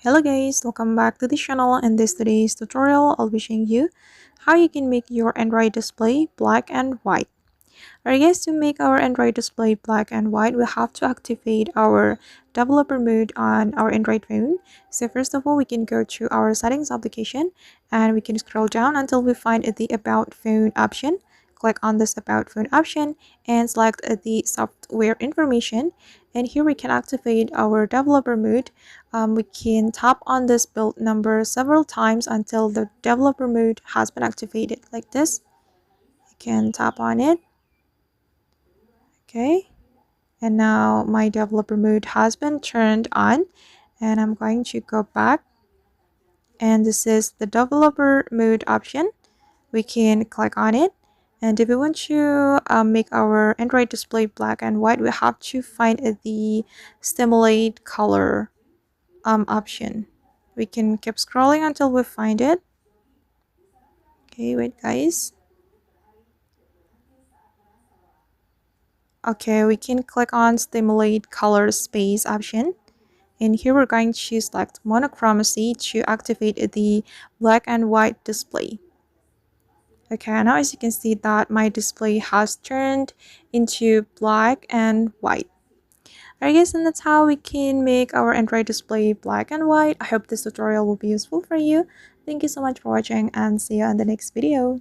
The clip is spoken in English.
Hello guys, welcome back to the channel. In this today's tutorial, I'll be showing you how you can make your Android display black and white. Alright guys, to make our Android display black and white, we have to activate our developer mode on our Android phone. So first of all, we can go to our settings application and we can scroll down until we find the about phone option. Click on this about phone option and select the software information, and here we can activate our developer mode. We can tap on this build number several times until the developer mode has been activated, like this. You can tap on it. Okay, and now my developer mode has been turned on, and I'm going to go back, and this is the developer mode option. We can click on it, and if we want to make our Android display black and white, we have to find the stimulate color option. We can keep scrolling until we find it. Okay, wait guys. Okay, we can click on stimulate color space option, and here we're going to select monochromacy to activate the black and white display. Okay, now as you can see that my display has turned into black and white. Alright guys, and that's how we can make our Android display black and white. I hope this tutorial will be useful for you. Thank you so much for watching, and see you on the next video.